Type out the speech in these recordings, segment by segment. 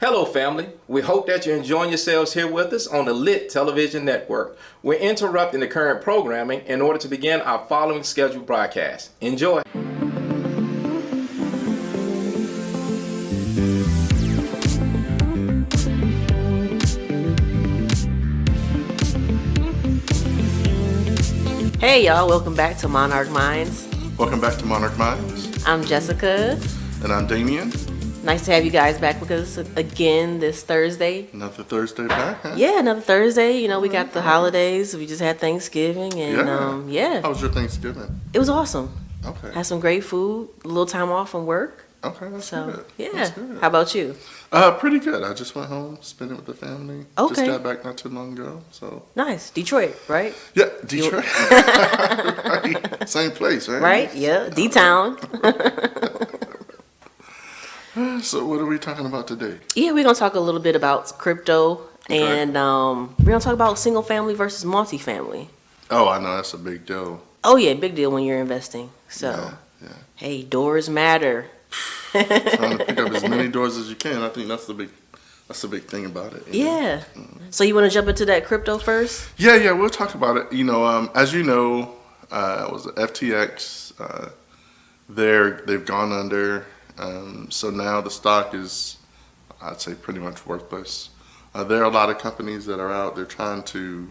Hello, family. We hope that you're enjoying yourselves here with us on the Lit Television Network. We're interrupting the current programming in order to begin our following scheduled broadcast. Enjoy. Hey y'all, welcome back to Monarch Mindz. Welcome back to Monarch Mindz. I'm Jessica. And I'm Damien. Nice to have you guys back with us again this Thursday. Another Thursday back, huh? Yeah, another Thursday. You know, we got the holidays. We just had Thanksgiving and yeah. How was your Thanksgiving? It was awesome. Okay. Had some great food, a little time off from work. Okay, that's So, good. yeah. That's good. How about you? Pretty good. I just went home, spent it with the family. Okay. Just got back not too long ago, so. Nice. Detroit, right? Yeah, Detroit. Right. Same place, right? Right? Yeah. D-Town. So what are we talking about today? Yeah, we're going to talk a little bit about crypto and we're going to talk about single family versus multifamily. Oh, I know, that's a big deal. Oh, yeah, big deal when you're investing. So, Yeah. hey, doors matter. Trying to pick up as many doors as you can. I think that's the big thing about it. You know? Yeah. So you want to jump into that crypto first? Yeah, we'll talk about it. You know, as you know, it was FTX. They've gone under. So now the stock is, I'd say, pretty much worthless. There are a lot of companies that are out there trying to,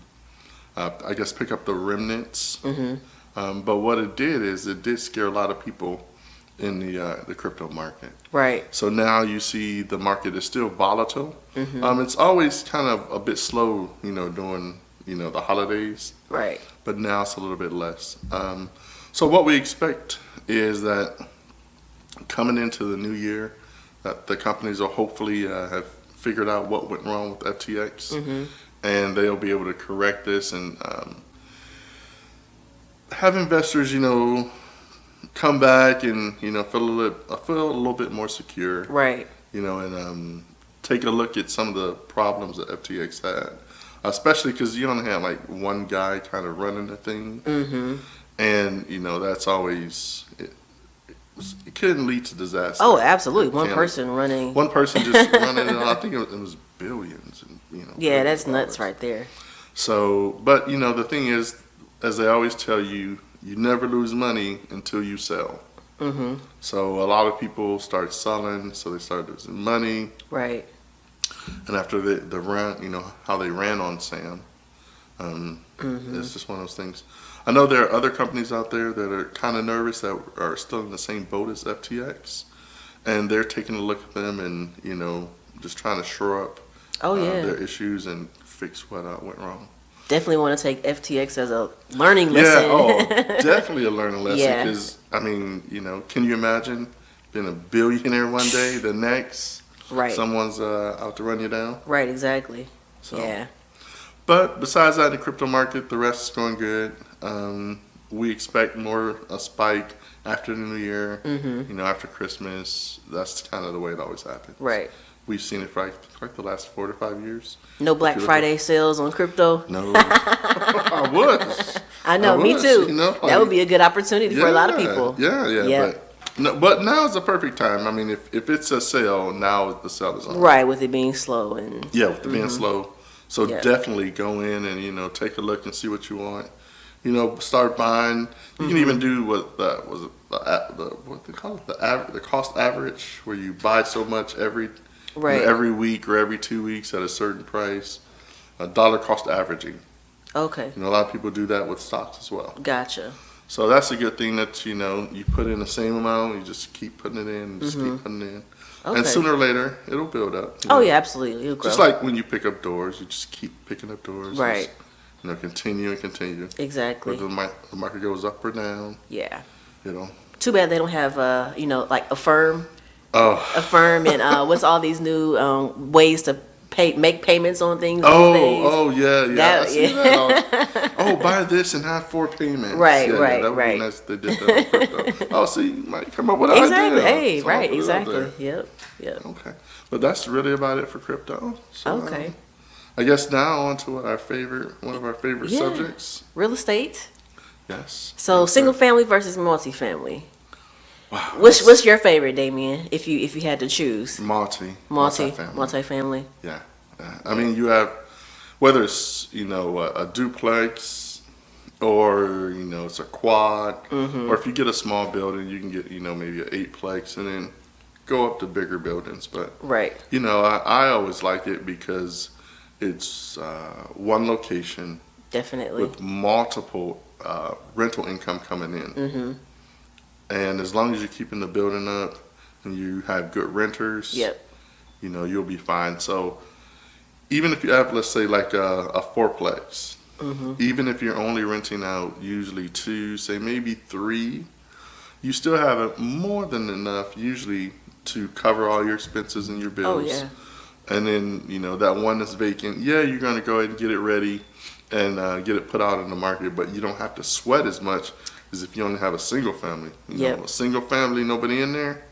I guess, pick up the remnants. Mm-hmm. But what it did is it did scare a lot of people in the crypto market. Right. So now you see the market is still volatile. Mm-hmm. It's always kind of a bit slow, you know, during, you know, the holidays. Right. But now it's a little bit less. So what we expect is that coming into the new year, that the companies will hopefully have figured out what went wrong with FTX, Mm-hmm. and they'll be able to correct this and have investors, you know, come back and, you know, feel a little bit more secure, Right. you know, and take a look at some of the problems that FTX had, especially because you only have like one guy kind of running the thing, Mm-hmm. and you know that's always it can lead to disaster. Oh, absolutely. One Can- person running. One person just running it. I think it was billions, and you know. Yeah, that's billions of nuts dollars. right there. So, but you know, the thing is, as they always tell you, you never lose money until you sell. Mm-hmm. So a lot of people start selling, so they start losing money. Right. And after the run, you know, how they ran on Sam, Mm-hmm. it's just one of those things. I know there are other companies out there that are kind of nervous that are still in the same boat as FTX, and they're taking a look at them and, you know, just trying to shore up Oh, yeah. their issues and fix what went wrong. Definitely want to take FTX as a learning Yeah, lesson. definitely a learning lesson. Yeah. Because, I mean, you know, can you imagine being a billionaire one day, the next Right. someone's out to run you down? Right, exactly. So. Yeah. But besides that, the crypto market, the rest is going good. We expect a spike after the new year. Mm-hmm. You know, after Christmas. That's kind of the way it always happens. Right. We've seen it for like the last 4 to 5 years. No Black If you look Friday sales on crypto. No, I would. I know, me would, too. you know, that like- would be a good opportunity for a lot of people. Yeah. But now is the perfect time. I mean, if it's a sale, now the sale is on. Right, with it being slow and Yeah, with it being slow. So Yeah. definitely go in and, you know, take a look and see what you want. You know, start buying. You can even do what they call it, the cost average, where you buy so much every right. every week or every 2 weeks at a certain price. Dollar cost averaging. Okay. You know, a lot of people do that with stocks as well. Gotcha. So that's a good thing that, you know, you put in the same amount, you just keep putting it in, just keep putting it in. Okay. And sooner or later, it'll build up. you Oh know. yeah, absolutely. It'll grow. Just like when you pick up doors, you just keep picking up doors. Right. Just, you know, continue and continue. Exactly. Whether the market goes up or down, Yeah. you know. Too bad they don't have you know, like Oh, Affirm and what's all these new ways to make payments on things these days. Yeah. That- I see that all. Buy this and have 4 payments. Right, yeah, right, that would be right. nice if they did that with crypto. Oh, see, you might come up with an Exactly. idea. Hey, So I'll right, put it out exactly. there. Yep. Okay, but that's really about it for crypto. So, Okay. I guess now on to one of our favorite Yeah. subjects. Real estate. Yes. So Yes, single sir. family versus multifamily. Wow. What's your favorite, Damien? If you had to choose, Multifamily. multifamily. Yeah. I mean, you have, whether it's, a duplex or, it's a quad, or if you get a small building, you can get, maybe an eightplex and then go up to bigger buildings. But, Right. I always like it because it's one location Definitely. with multiple rental income coming in. And as long as you're keeping the building up and you have good renters, Yep. you'll be fine. So even if you have, let's say, like a fourplex, even if you're only renting out usually two, say maybe three, you still have more than enough usually to cover all your expenses and your bills. Oh yeah. And then, that one that's vacant, you're going to go ahead and get it ready and get it put out in the market, but you don't have to sweat as much as if you only have a single family. A single family, nobody in there,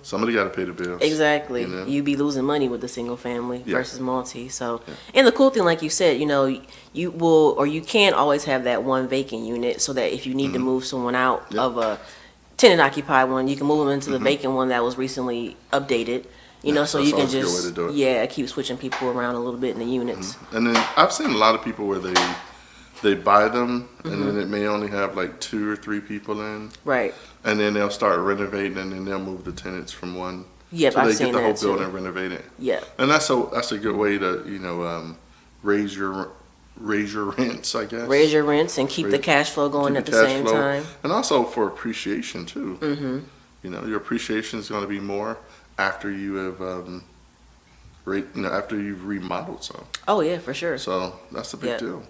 somebody got to pay the bills. Exactly. You be losing money with the single family Yeah. versus multi. So, and the cool thing, like you said, you will, or you can always have that one vacant unit so that if you need to move someone out of a tenant occupied one, you can move them into the vacant one that was recently updated. So you can that's a good way just, to do it. keep switching people around a little bit in the units. And then I've seen a lot of people where they buy them and then it may only have like 2 or 3 people in, Right. and then they'll start renovating and then they'll move the tenants from one. Yep, so I've they seen get the that whole too. building renovated. Yep. And that's a good way to raise your rents, I guess. Raise your rents and keep the cash flow going Keep at the cash same flow. time. And also for appreciation too. Your appreciation is going to be more after you have after you've remodeled some. Oh yeah, for sure. So that's a big Yep. deal.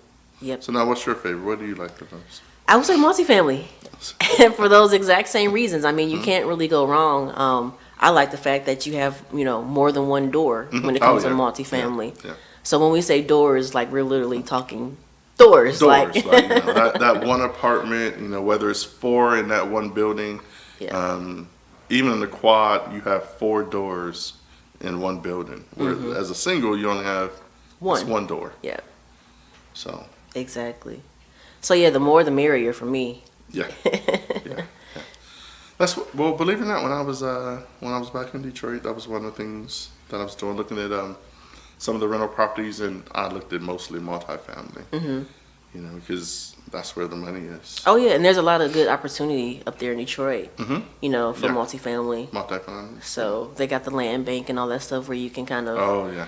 Yep. So now, what's your favorite? What do you like the most? I would say multifamily. For those exact same reasons. I mean, you can't really go wrong. I like the fact that you have, more than one door when it comes to multifamily. Yeah. So when we say doors, like we're literally talking doors. Doors, Like, that one apartment, whether it's 4 in that one building, even in the quad, you have 4 doors in one building. Where as a single, you only have one. one door. Yeah, So exactly. So yeah, the more the merrier for me. yeah. Well, believe it or not, when I was back in Detroit, that was one of the things that I was doing, looking at some of the rental properties, and I looked at mostly multifamily. Because that's where the money is. Oh yeah, and there's a lot of good opportunity up there in Detroit. For Yeah. multifamily. Multifamily. So they got the land bank and all that stuff where you can kind of, Oh yeah.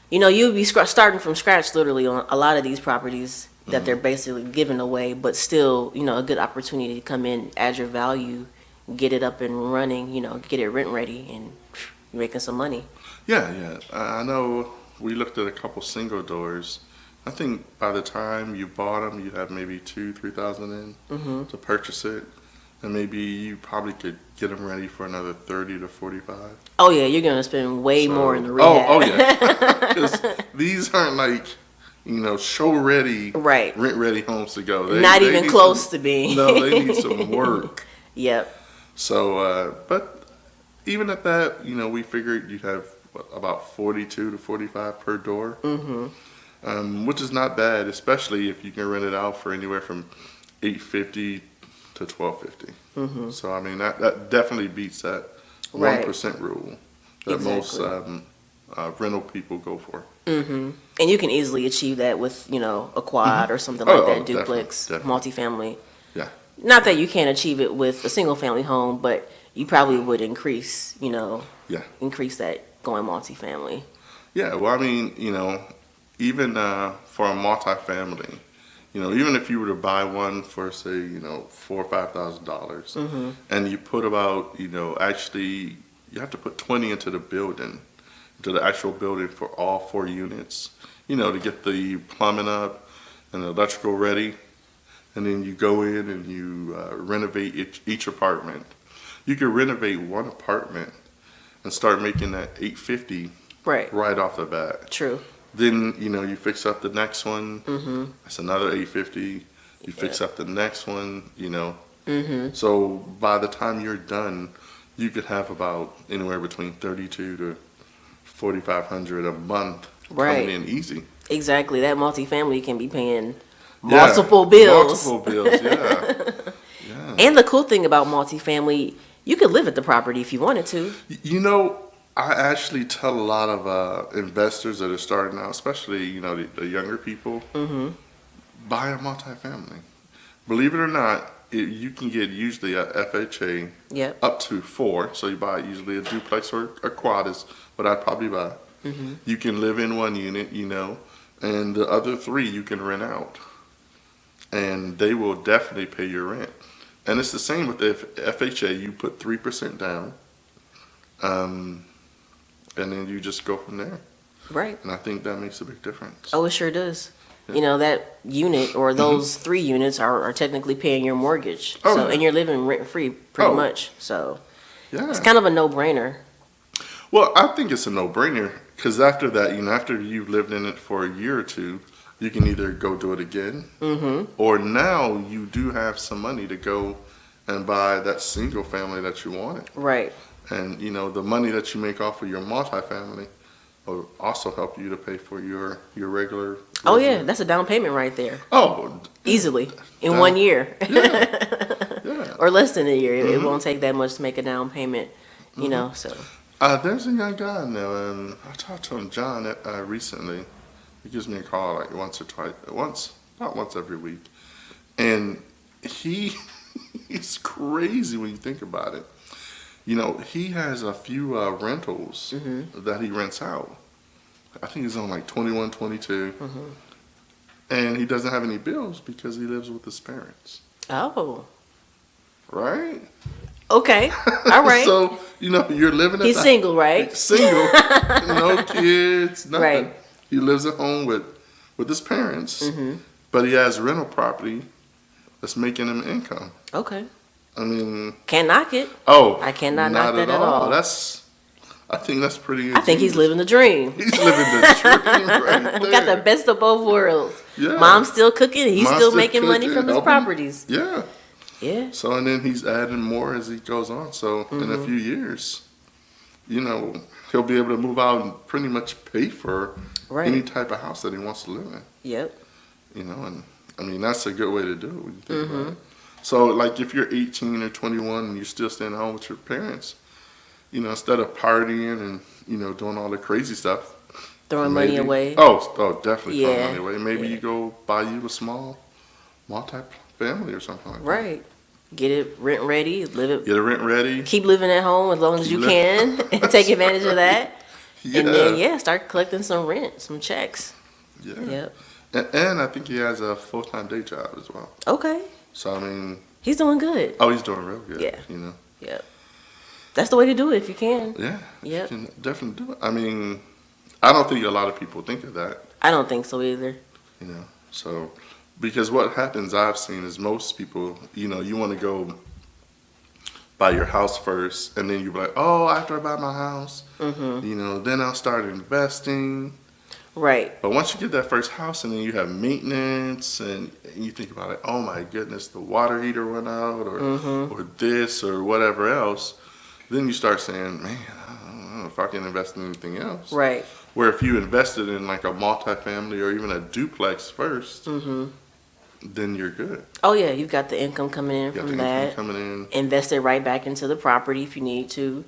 you'll be starting from scratch literally on a lot of these properties that they're basically giving away, but still, a good opportunity to come in, add your value, get it up and running, get it rent ready, and you're making some money. Yeah. I know we looked at a couple single doors. I think by the time you bought them, you have maybe $2,000-3,000 in to purchase it, and maybe you probably could get them ready for another 30 to 45. Oh yeah, you're gonna spend way more in the rehab. Oh yeah, because these aren't like show ready, Right. rent ready homes to go. Not even need close to being. No, they need some work. Yep. So, but even at that, we figured you'd have about 42 to 45 per door. Which is not bad, especially if you can rent it out for anywhere from $850 to $1,250. So I mean that definitely beats that Right. 1% rule that most rental people go for. And you can easily achieve that with a quad or something like that, duplex, definitely. multifamily. Yeah, Not that you can't achieve it with a single family home, but you probably would increase that going multifamily. yeah. Well, I mean, even for a multifamily, even if you were to buy one for say, $4,000 or $5,000, and you put about, actually you have to put 20 into the building, into the actual building for all 4 units, to get the plumbing up and the electrical ready, and then you go in and you renovate each apartment. You can renovate one apartment and start making that $850 right off the bat. True. Then you fix up the next one. That's another $850. You fix up the next one. So by the time you're done, you could have about anywhere between $3,200 to $4,500 a month coming in easy. Exactly. That multifamily can be paying multiple bills. Multiple bills. Yeah. And the cool thing about multifamily, You could live at the property if you wanted to. You know, I actually tell a lot of investors that are starting out, especially, you know, the younger people, buy a multifamily. Believe it or not, you can get usually a FHA Yep. up to 4. So you buy usually a duplex or a quad is what I'd probably buy. You can live in one unit, you know, and the other 3 you can rent out. And they will definitely pay your rent. And it's the same with the FHA. You put 3% down, and then you just go from there. Right. And I think that makes a big difference. Oh, it sure does. You know, that unit or those 3 units are technically paying your mortgage. Oh, So, yeah. and you're living rent free pretty Oh. much. So Yeah. it's kind of a no-brainer. Well, I think it's a no-brainer because after that, you know, after you've lived in it for a year or 2, you can either go do it again, or now you do have some money to go and buy that single family that you wanted. Right. And, you know, the money that you make off of your multifamily will also help you to pay for your regular. Oh, yeah. That's a down payment right there. Oh, Easily. In Down- 1 year. yeah. Or less than a year. It won't take that much to make a down payment, you know, so. There's a young guy now, and I talked to him, John, recently. He gives me a call like once or twice, not once every week. And he's crazy when you think about it. You know, he has a few rentals that he rents out. I think he's on like 21, 22. And he doesn't have any bills because he lives with his parents. Oh. Right? Okay. All right. So, you know, you're living at He's single, right? Single, no kids, nothing. Right. He lives at home with his parents, but he has rental property that's making him income. Okay. I mean, Can't knock it. oh, I cannot not knock that at all. I think that's pretty. I think he's living the dream. He's living the dream right We got the there. best of both worlds. Yeah. Mom's still cooking and he's Mom's still still making money cooking, from his helping. properties. Yeah. Yeah. So and then he's adding more as he goes on. So in a few years, you know, he'll be able to move out and pretty much pay for Right. any type of house that he wants to live in. Yep. You know, and I mean that's a good way to do it when you think about it. So like if you're 18 or 21 and you're still staying at home with your parents, you know, instead of partying and, you know, doing all the crazy stuff. Throwing money maybe- away. Oh, definitely throwing Yeah. money away. Maybe Yeah. you go buy you a small multi-family or something like that. Right. Get it rent ready. Live it. Get a rent ready. Keep living at home as long as you Keep can and take advantage of that. Yeah. And then start collecting some rent, some checks. Yeah. Yep. And I think he has a full-time day job as well. Okay. So, I mean, He's doing good. he's doing real good. Yeah. You know? Yep. That's the way to do it if you can. Yeah. Yep. You can definitely do it. I mean, I don't think a lot of people think of that, I don't think so either. you know? So, because what happens I've seen is most people, you know, you want to go buy your house first, and then you're like, oh, after I buy my house, you know, then I'll start investing. Right. But once you get that first house and then you have maintenance and you think about it, oh my goodness, the water heater went out or this or whatever else, then you start saying, man, I don't know if I can invest in anything else. Right. Where if you invested in like a multifamily or even a duplex first, then you're good. Oh yeah, you've got the income coming in You got from the income that. coming in. Invest it right back into the property if you need to,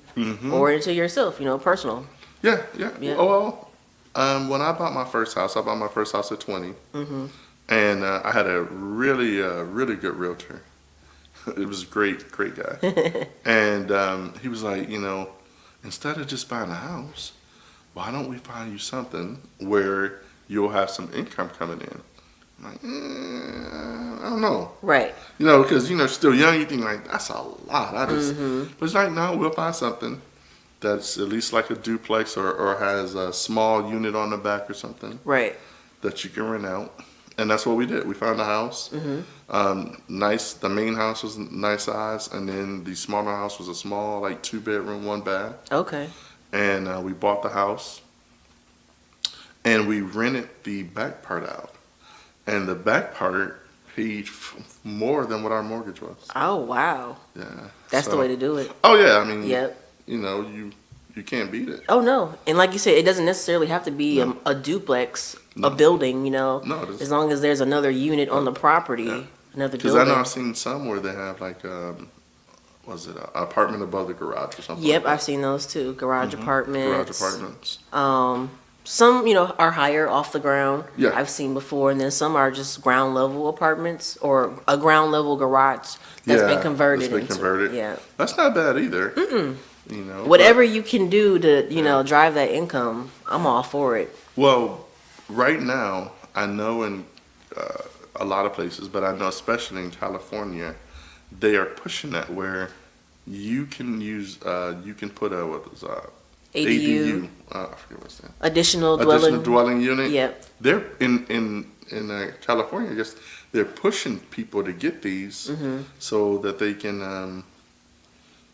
or into yourself. You know, personal. Yeah. Yeah. Well, when I bought my first house at 20, and I had a really good realtor. It was a great guy, and he was like, you know, instead of just buying a house, why don't we find you something where you'll have some income coming in? I'm like, I don't know, Right. you know, because you know, still young, you think like that's a lot. But it's like, no, we'll find something that's at least like a duplex or has a small unit on the back or something Right. that you can rent out. And that's what we did. We found a house. Nice. The main house was nice size, and then the smaller house was a small, like 2-bedroom, 1 bath. Okay. And we bought the house, and we rented the back part out. And the back part paid more than what our mortgage was. Oh wow. Yeah. That's the So- way to do it. Oh yeah. I mean. Yep. You know, you can't beat it. Oh no, and like you said, it doesn't necessarily have to be No. a duplex, No. a building. You know, No, it doesn't. as long as there's another unit on the property, Yeah. another Because I building. know I've seen some where they have like was it an apartment above the garage or something? Yep, like I've seen those too. Garage apartments. Garage apartments. Some, are higher off the ground. Yeah. I've seen before, and then some are just ground level apartments or a ground level garage that's been converted. Yeah. That's not bad either. Whatever you can do to, drive that income, I'm all for it. Well, right now, I know in a lot of places, but I know especially in California, they are pushing that where you can use, you can put a, ADU. I forget what's that. Additional dwelling unit. Yep. They're in California. I guess they're pushing people to get these so that they can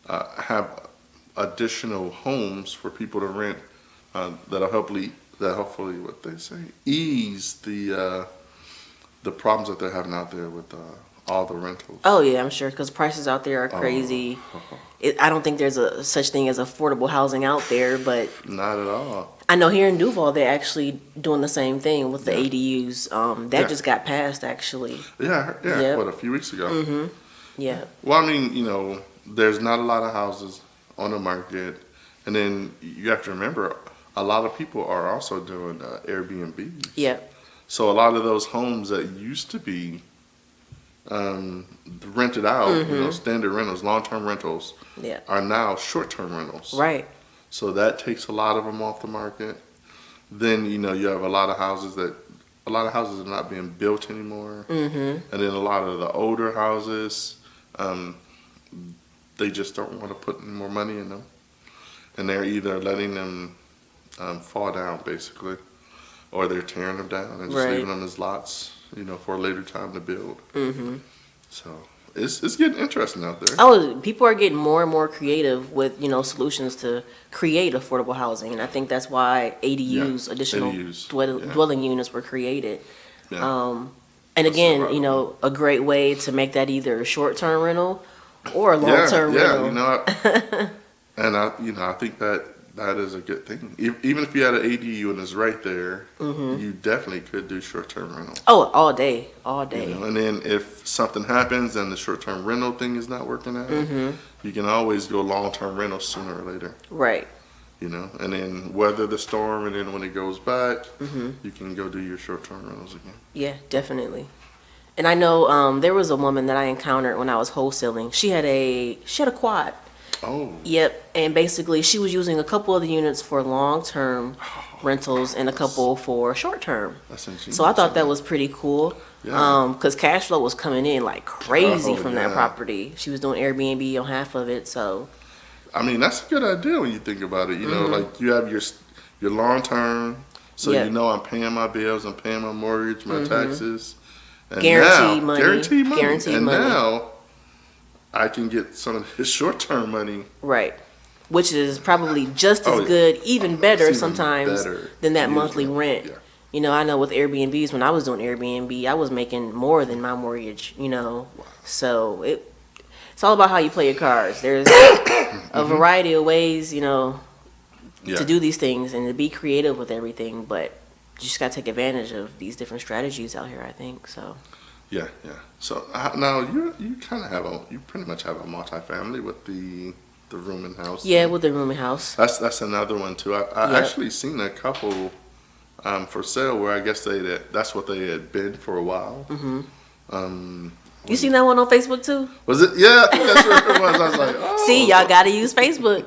have additional homes for people to rent. That'll hopefully what they say ease the problems that they're having out there with all the rentals. Oh yeah, I'm sure, because prices out there are crazy. I don't think there's a such thing as affordable housing out there, but Not at all. I know here in Duval they're actually doing the same thing with the ADUs. That just got passed actually. Yeah. Yep. What, a few weeks ago? Yeah. Well, I mean, there's not a lot of houses on the market, and then you have to remember, a lot of people are also doing Airbnb. Yep. So a lot of those homes that used to be rented out, standard rentals, long-term rentals, Yeah. are now short-term rentals. Right. So that takes a lot of them off the market. Then you have a lot of houses are not being built anymore, and then a lot of the older houses, they just don't want to put any more money in them, and they're either letting them fall down basically, or they're tearing them down and just Right. leaving them as lots, for a later time to build. So it's getting interesting out there. People are getting more and more creative with, solutions to create affordable housing. And I think that's why ADUs, additional ADUs, dwelling units were created. Yeah. And That's again, right. a great way to make that either a short-term rental or a long-term rental. And I think that is a good thing. Even if you had an ADU and it's right there, you definitely could do short-term rentals. Oh, all day. And then if something happens and the short-term rental thing is not working out, you can always go long-term rental sooner or later. Right. And then weather the storm, and then when it goes back, you can go do your short-term rentals again. Yeah, definitely. And I know there was a woman that I encountered when I was wholesaling. She had a quad. Oh. Yep, and basically she was using a couple of the units for long-term rentals and a couple for short-term. That's ingenious. So I thought that was pretty cool. Yeah. Because cash flow was coming in like crazy from that yeah. property. She was doing Airbnb on half of it, so. I mean, that's a good idea when you think about it. Like you have your long-term, so Yep. I'm paying my bills, I'm paying my mortgage, my taxes. And Guaranteed money. Guaranteed money. money. Now I can get some of his short-term money. Right. Which is probably just as Oh, yeah. good, even better It's even sometimes better than that usually. monthly rent. Yeah. I know with Airbnbs, when I was doing Airbnb, I was making more than my mortgage, So it's all about how you play your cards. There's a variety of ways, to do these things and to be creative with everything, but you just got to take advantage of these different strategies out here, I think, so. Yeah. So now you kind of you pretty much have a multifamily with the room and house. Yeah, with the room and house. That's another one too. I Yep. actually seen a couple for sale where I guess that's what they had been for a while. You seen that one on Facebook too? Was it? Yeah, I think that's what it was. I was like, oh. See, y'all got to use Facebook.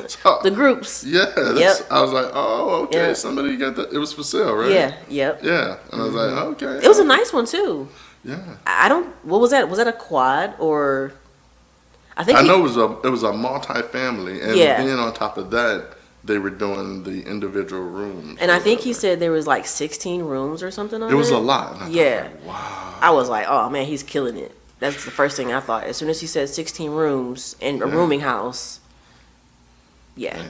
So, The groups. yeah. Yep. I was like, oh, okay. Yeah. Somebody got that. It was for sale, right? Yeah, yep. Yeah, and I was like, okay. It was a nice one too. Yeah. What was that? Was that a quad or? I think I know it was a multi-family, and Yeah. then on top of that, they were doing the individual rooms. And or I think he whatever. said there was like 16 rooms or something on it. It was a lot. And I Yeah. thought, wow. I was like, oh man, he's killing it. That's the first thing I thought. As soon as he said 16 rooms and a Yeah. rooming house, yeah, Yeah.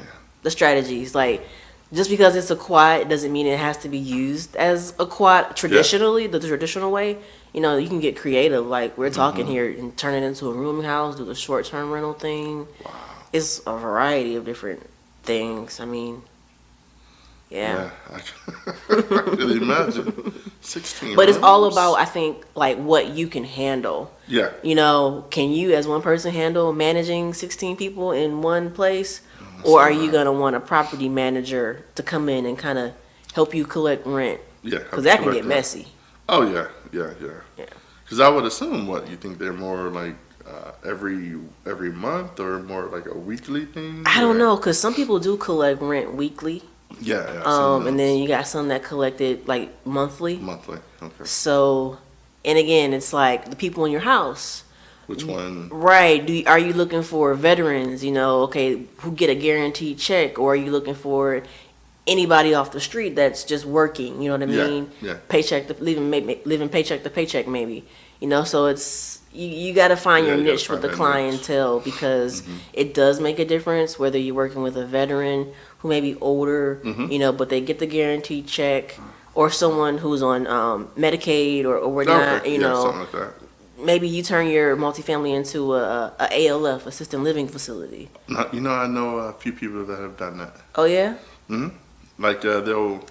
the strategies. Like, just because it's a quad doesn't mean it has to be used as a quad traditionally, the traditional way. You can get creative. Like, we're talking here and turn it into a rooming house, do the short-term rental thing. Wow. It's a variety of different things. I mean, Yeah. I can imagine. 16. But it's all rooms? about, I think, like what you can handle. Yeah. You know, can you as one person handle managing 16 people in one place? That's Or are a you lot. going to want a property manager to come in and kind of help you collect rent? Yeah. Because that can collect get rent. messy. Oh, yeah. Yeah. Yeah. Because I would assume, you think they're more like every month or more like a weekly thing? I don't or- know, because some people do collect rent weekly. Yeah. I've seen And then those. you got some that collect it like monthly. Monthly. Okay. So, and again, it's like the people in your house. Which one? Right. Are you looking for veterans, okay, who get a guaranteed check, or are you looking for anybody off the street that's just working, you know what I Yeah, mean? yeah. Paycheck to living paycheck to paycheck maybe. So it's you got to find Yeah, your you gotta niche with find the that clientele because it does make a difference whether you're working with a veteran who may be older, but they get the guaranteed check, or someone who's on Medicaid or whatnot, Okay. Yeah, something like that. maybe you turn your multifamily into a ALF, assisted living facility. I know a few people that have done that. Oh yeah? Like they'll,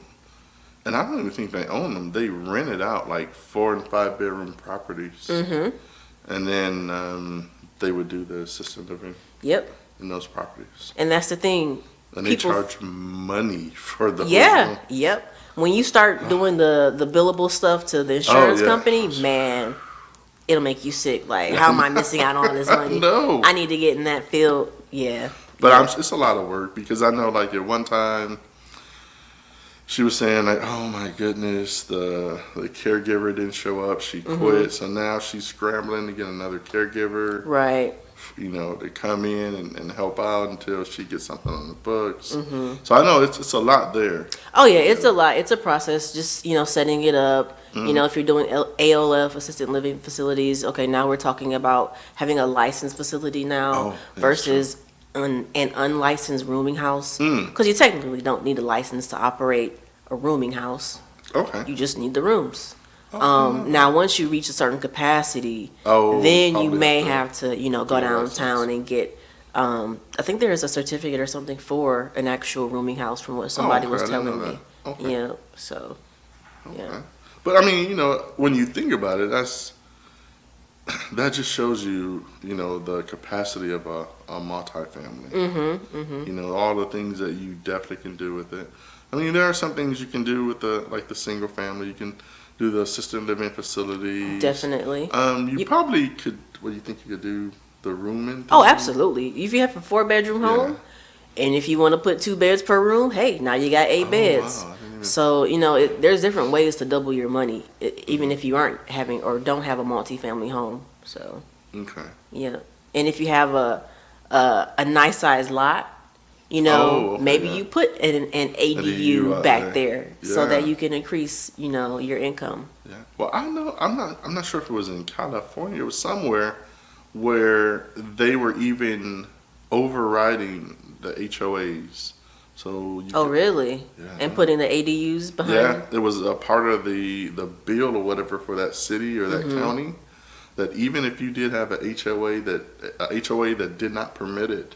and I don't even think they own them. They rent it out like 4 and 5 bedroom properties, and then they would do the assisted living Yep. in those properties, And that's the thing. and they People- charge money for the Yeah. room. Yep. When you start doing the billable stuff to the insurance yeah. company, man, it'll make you sick. Like, how am I missing out on this money? No. I need to get in that field. Yeah. But it's a lot of work because I know like at one time she was saying like, oh my goodness, the caregiver didn't show up. She quit, so now she's scrambling to get another caregiver. Right. To come in and help out until she gets something on the books. So I know it's a lot there. Oh yeah, it's a lot. It's a process. Just setting it up. If you're doing ALF, assisted living facilities, okay, now we're talking about having a licensed facility now Oh, that's versus an unlicensed rooming house. Because you technically don't need a license to operate a rooming house. Okay. You just need the rooms. Now, once you reach a certain capacity, Oh, then you probably may have to have to, go get a license. downtown and get. I think there is a certificate or something for an actual rooming house, from what somebody okay, was I didn't telling know me. that. Okay. Yeah. So. Yeah. Okay. But I mean, when you think about it, that just shows you, the capacity of a multifamily. All the things that you definitely can do with it. I mean, there are some things you can do with the single family. You can do the assisted living facilities. Definitely. You probably could. What do you think you could do? The rooming. Oh, absolutely. If you have a 4-bedroom home, Yeah. and if you want to put 2 beds per room, hey, now you got 8 beds. Wow, I didn't even- So, there's different ways to double your money, even if you aren't having or don't have a multifamily home. So, Okay. yeah. And if you have a nice sized lot, Okay, maybe yeah. you put an ADU out back there so Yeah. that you can increase, your income. Yeah. Well, I know. I'm not sure if it was in California. It was somewhere where they were even overriding the HOAs. So. Oh, really? Yeah. And putting the ADUs behind? Yeah, it was a part of the bill or whatever for that city or that county. That even if you did have a HOA that did not permit it,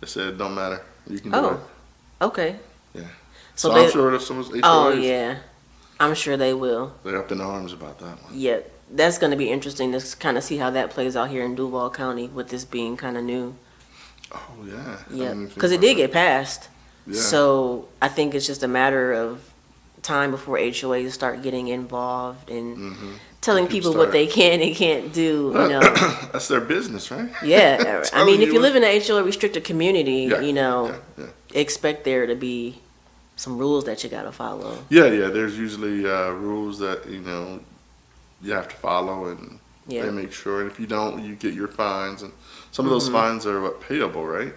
they said it don't matter. You can do Oh. it. Okay. Yeah. So So I'm sure there's some HOAs. Oh, yeah. I'm sure they will. They're up in arms about that one. Yeah. That's going to be interesting to kind of see how that plays out here in Duval County with this being kind of new. Oh yeah. I Yeah. didn't even think Because it about did that. get passed. Yeah. So I think it's just a matter of time before HOAs start getting involved and telling people what start- they can and can't do. That's their business, right? Yeah. I Telling mean, if you you what- live in a HOA restricted community, Yeah. expect there to be some rules that you got to follow. Yeah. There's usually rules that you have to follow, and Yeah. they make sure. And if you don't, you get your fines. And some of those fines are payable, right?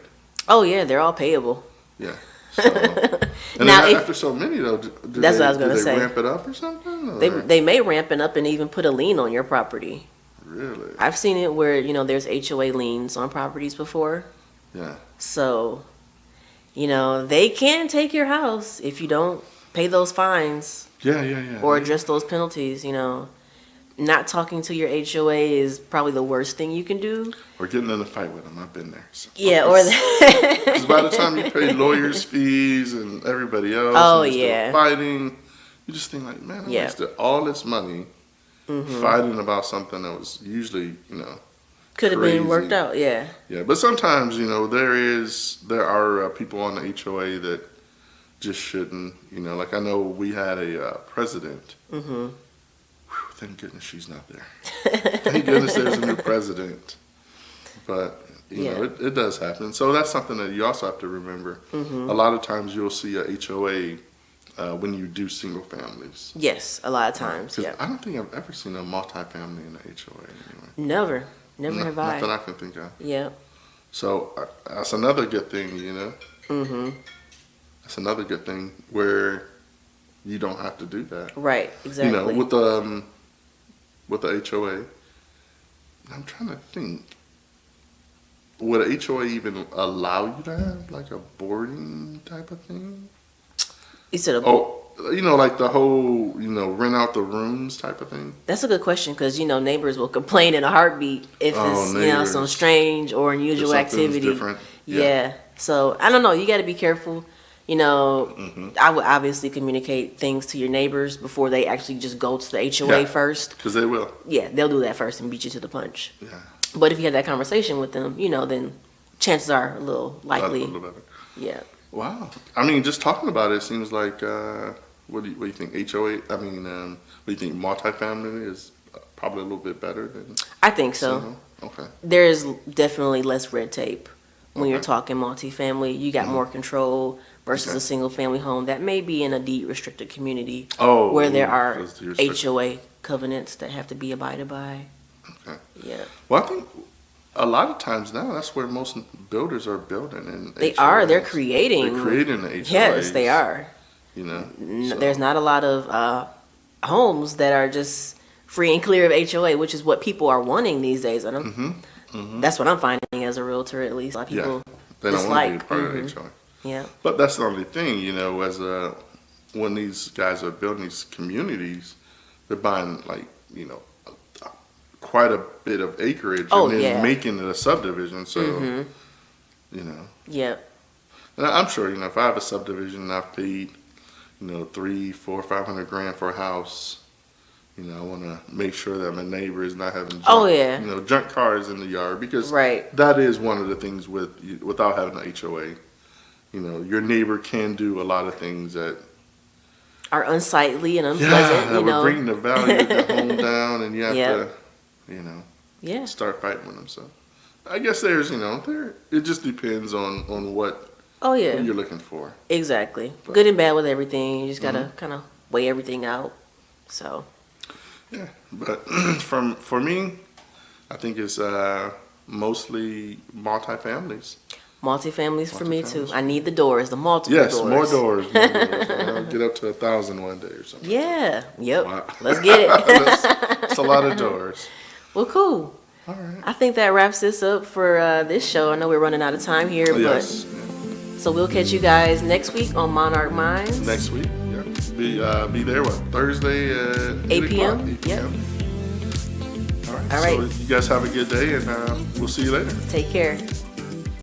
Oh, yeah. They're all payable. Yeah. So, and Now, then if- after so many though, do That's they, what I was gonna do they say. ramp it up or something? Or? They may ramp it up and even put a lien on your property. Really? I've seen it where, there's HOA liens on properties before. Yeah. So, they can take your house if you don't pay those fines Yeah. or address those penalties, not talking to your HOA is probably the worst thing you can do. Or getting in a fight with them. I've been there. So. Yeah, or that. Because by the time you pay lawyers' fees and everybody else, Oh, and you're still yeah. fighting, you just think like, man, I Yeah. wasted all this money fighting about something that was usually, Could have been worked crazy. out, yeah. Yeah. But sometimes, there are people on the HOA that just shouldn't, like I know we had a president. Whew, thank goodness she's not there. Thank goodness there's a new president. But, it does happen. So that's something that you also have to remember. A lot of times you'll see a HOA when you do single families. Yes, a lot of times, 'Cause yeah. I don't think I've ever seen a multifamily in the HOA anyway. Never have Not I. that I can think of. Yeah. So that's another good thing, That's another good thing where you don't have to do that. Right, exactly. With the HOA, I'm trying to think. Would a HOA even allow you to have like a boarding type of thing? You said Like the whole, rent out the rooms type of thing. that's a good question because neighbors will complain in a heartwood if it's neighbors. some strange or unusual If something's activity. different. Yeah. So I don't know. You got to be careful. I would obviously communicate things to your neighbors before they actually just go to the HOA Yeah. first. Because they will. Yeah, they'll do that first and beat you to the punch. Yeah. But if you had that conversation with them, then chances are a little likely. A little better. Yeah. Wow. I mean, just talking about it seems like, what do you think, HOA? I mean, what do you think, multifamily is probably a little bit better than I think so. single? Okay. There's definitely less red tape when you're Okay. talking multifamily. You got more control versus Okay. a single family home that may be in a deed restricted community Oh. where there are because the restriction. HOA covenants that have to be abided by. Okay. Yeah. Well, I think a lot of times now that's where most builders are building. In They HOAs. are. They're creating. They're creating the HOAs. Yes, they are. So- There's not a lot of homes that are just free and clear of HOA, which is what people are wanting these days. I don't, That's what I'm finding as a realtor, at least. A lot of people They don't want to be a dislike. part of the HOA. Yeah. But that's the only thing, when these guys are building these communities, they're buying quite a bit of acreage and then making it a subdivision. So, Yeah. and I'm sure, if I have a subdivision and I've paid, $300,000, $400,000, $500,000 for a house, I want to make sure that my neighbor is not having junk, junk cars in the yard because that is one of the things without having an HOA. Your neighbor can do a lot of things that Are unsightly and unpleasant, that would bring the value of the home down, and you have Yeah. start fighting with them. So, I guess there's, it just depends on what you're looking for. Exactly. But- Good and bad with everything. You just gotta kind of weigh everything out. So. Yeah, but for me, I think it's mostly multifamilies. Multifamilies for me too. Multifamilies. I need the doors, the multiple Yes, doors. more doors. I'll get up to 1,000 one day or something. Yeah. Yep. Wow. Let's get it. That's a lot of doors. Well, cool. All right. I think that wraps this up for this show. I know we're running out of time here, Yes. so we'll catch you guys next week on Monarch Mindz. Next week. Yeah. Be there. Thursday at 8 p.m.? 8 p.m. Yep. All right. All right. So you guys have a good day, and we'll see you later. Take care.